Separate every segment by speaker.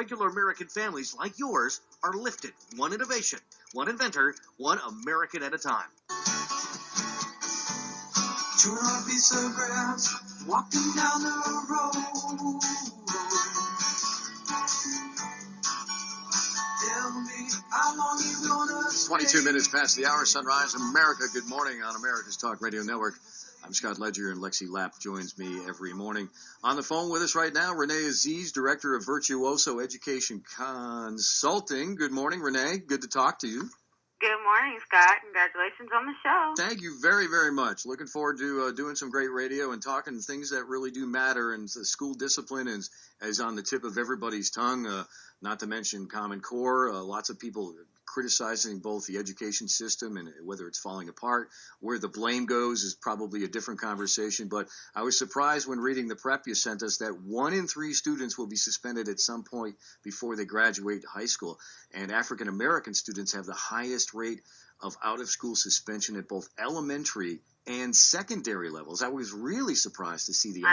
Speaker 1: regular American families like yours are lifted one innovation, one inventor, one American at a time.
Speaker 2: Chewing on a piece of grass, walking down the road. Tell me how long you gonna stay.
Speaker 3: 22 minutes past the hour, Sunrise America. Good morning on America's Talk Radio Network. I'm Scott Ledger, and Lexi Lapp joins me every morning. On the phone with us right now, Renae Azziz, Director of Virtuoso Education Consulting. Good morning, Renae. Good to talk to you.
Speaker 4: Good morning, Scott. Congratulations on the show.
Speaker 3: Thank you very, very much. Looking forward to doing some great radio and talking things that really do matter. And the school discipline is on the tip of everybody's tongue, not to mention Common Core. Lots of people criticizing both the education system and whether it's falling apart. Where the blame goes is probably a different conversation. But I was surprised when reading the prep you sent us that 1 in 3 students will be suspended at some point before they graduate high school. And African American students have the highest rate of out-of-school suspension at both elementary and secondary levels. I was really surprised to see the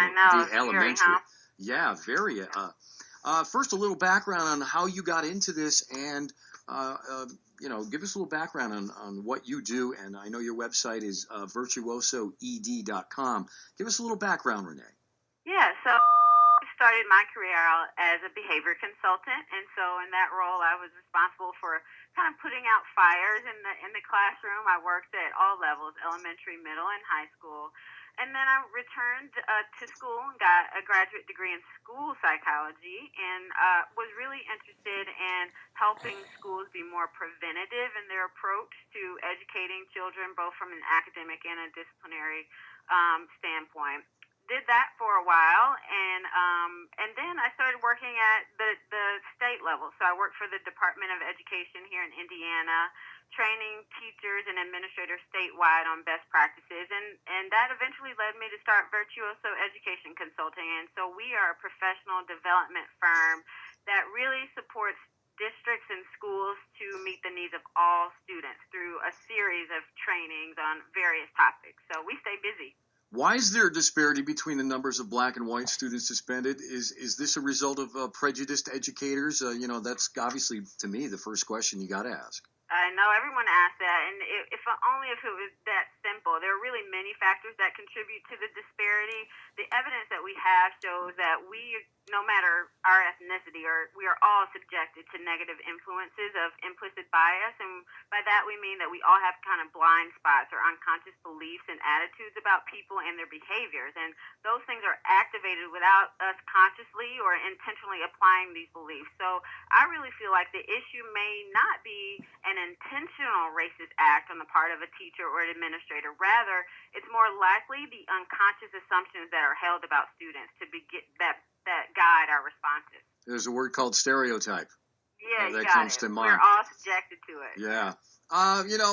Speaker 3: elementary.
Speaker 4: Huh?
Speaker 3: Yeah, very. First, a little background on how you got into this, and give us a little background on what you do. And I know your website is virtuosoed.com. Give us a little background, Renae.
Speaker 4: Yeah, so I started my career out as a behavior consultant, and so in that role, I was responsible for kind of putting out fires in the classroom. I worked at all levels, elementary, middle, and high school. And then I returned to school and got a graduate degree in school psychology, and was really interested in helping schools be more preventative in their approach to educating children, both from an academic and a disciplinary standpoint. Did that for a while, and then I started working at the state level. So I worked for the Department of Education here in Indiana, training teachers and administrators statewide on best practices, and that eventually led me to start Virtuoso Education Consulting. And so we are a professional development firm that really supports districts and schools to meet the needs of all students through a series of trainings on various topics. So we stay busy.
Speaker 3: Why is there a disparity between the numbers of black and white students suspended? Is this a result of prejudiced educators? That's obviously, to me, the first question you got to ask.
Speaker 4: I know everyone asks that, and if only if it was that simple. There are really many factors that contribute to the disparity. The evidence that we have shows that we, no matter our ethnicity, we are all subjected to negative influences of implicit bias, and by that we mean that we all have kind of blind spots or unconscious beliefs and attitudes about people and their behaviors, and those things are activated without us consciously or intentionally applying these beliefs. So I really feel like the issue may not be an intentional racist act on the part of a teacher or an administrator. Rather, it's more likely the unconscious assumptions that are held about students that guide our responses.
Speaker 3: There's a word called stereotype.
Speaker 4: Yeah,
Speaker 3: that comes to mind.
Speaker 4: We're all subjected to it.
Speaker 3: Yeah.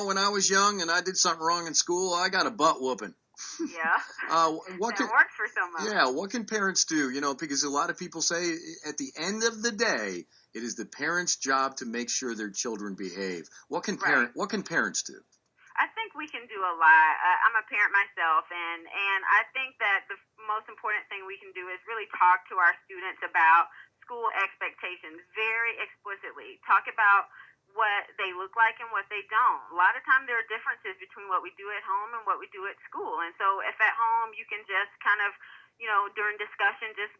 Speaker 3: When I was young and I did something wrong in school, I got a butt whooping.
Speaker 4: Yeah. That works for someone.
Speaker 3: Yeah. What can parents do? Because a lot of people say at the end of the day, it is the parents' job to make sure their children behave. What can parents do?
Speaker 4: I think we can do a lot. I'm a parent myself, and I think that the most important thing we can do is really talk to our students about school expectations very explicitly. Talk about what they look like and what they don't. A lot of times there are differences between what we do at home and what we do at school. And so if at home you can just kind of, during discussion, just,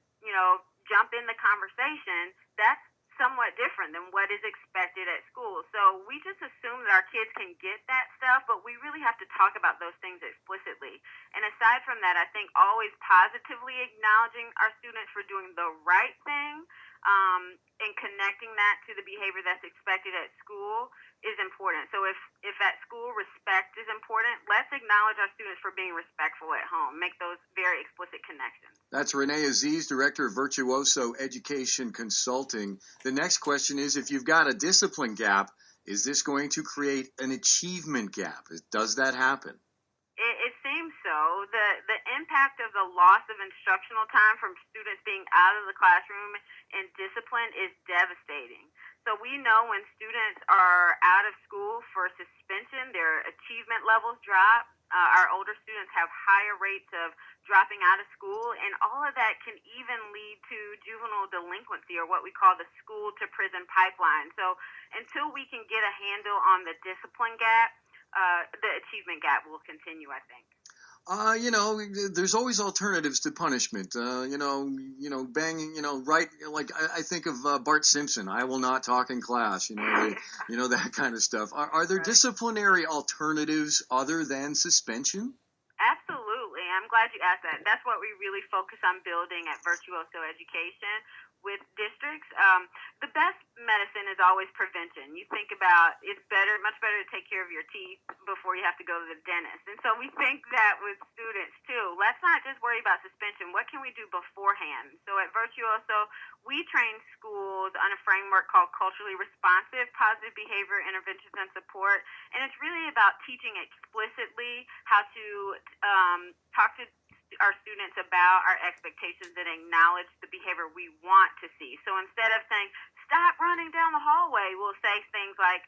Speaker 4: jump in the conversation, that's somewhat different than what is expected at school. So we just assume that our kids can get that stuff, but we really have to talk about those things explicitly. And aside from that, I think always positively acknowledging our students for doing the right thing, and connecting that to the behavior that's expected at school is important. So if at school respect is important, let's acknowledge our students for being respectful at home. Make those very explicit connections.
Speaker 3: That's Renae Azziz, Director of Virtuoso Education Consulting. The next question is, if you've got a discipline gap, is this going to create an achievement gap? Does that happen?
Speaker 4: It seems so. The impact of the loss of instructional time from students being out of the classroom and discipline is devastating. So we know when students are out of school for suspension, their achievement levels drop. our older students have higher rates of dropping out of school, and all of that can even lead to juvenile delinquency, or what we call the school to prison pipeline. So until we can get a handle on the discipline gap, the achievement gap will continue, I think.
Speaker 3: There's always alternatives to punishment. Banging, right? Like I think of Bart Simpson. I will not talk in class. That kind of stuff. Are there disciplinary alternatives other than suspension?
Speaker 4: Absolutely. I'm glad you asked that. That's what we really focus on building at Virtuoso Education with districts. The best medicine is always prevention. You think about it's much better to take care of your teeth before you have to go to the dentist. And so we think that with students too. Let's not just worry about suspension. What can we do beforehand? So at Virtuoso, we train schools on a framework called culturally responsive positive behavior interventions and support. And it's really about teaching explicitly how to talk to our students about our expectations and acknowledge the behavior we want to see. So instead of saying, stop running down the hallway, we'll say things like,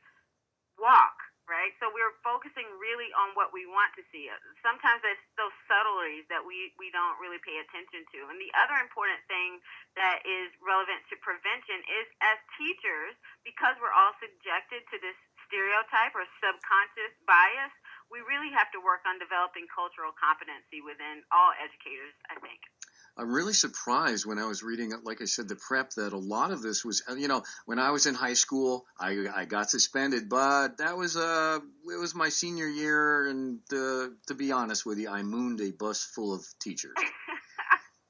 Speaker 4: walk, right? So we're focusing really on what we want to see. Sometimes it's those subtleties that we don't really pay attention to. And the other important thing that is relevant to prevention is, as teachers, because we're all subjected to this stereotype or subconscious bias, we really have to work on developing cultural competency within all educators, I think.
Speaker 3: I'm really surprised when I was reading, like I said, the prep, that a lot of this was, when I was in high school, I got suspended, but that was, it was my senior year, and to be honest with you, I mooned a bus full of teachers.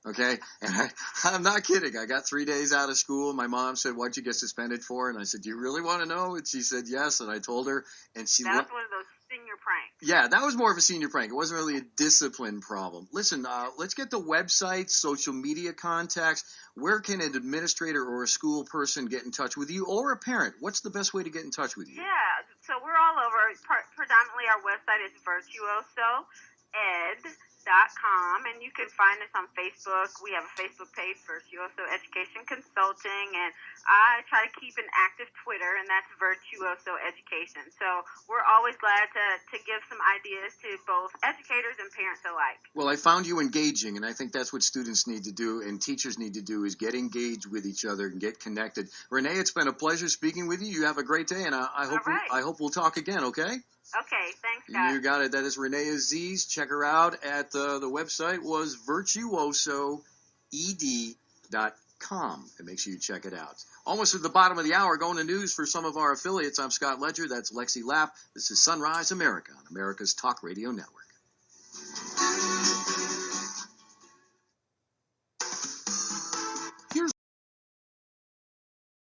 Speaker 3: Okay, and I'm not kidding. I got 3 days out of school. My mom said, "What'd you get suspended for?" And I said, "Do you really want to know?" And she said, "Yes." And I told her, and she.
Speaker 4: That was one of those senior pranks.
Speaker 3: Yeah, that was more of a senior prank. It wasn't really a discipline problem. Listen, let's get the website, social media contacts. Where can an administrator or a school person get in touch with you, or a parent? What's the best way to get in touch with you?
Speaker 4: Yeah, so we're all over. Predominantly, our website is virtuosoed.com, and you can find us on Facebook. We have a Facebook page, Virtuoso Education Consulting, and I try to keep an active Twitter, and that's Virtuoso Education. So we're always glad to give some ideas to both educators and parents alike.
Speaker 3: Well, I found you engaging, and I think that's what students need to do and teachers need to do, is get engaged with each other and get connected. Renae, it's been a pleasure speaking with you. You have a great day, and I hope we'll talk again, okay?
Speaker 4: Okay, thanks, guys.
Speaker 3: You got it. That is Renae Azziz. Check her out at the website was virtuosoed.com. And make sure you check it out. Almost at the bottom of the hour, going to news for some of our affiliates. I'm Scott Ledger. That's Lexi Lapp. This is Sunrise America on America's Talk Radio Network.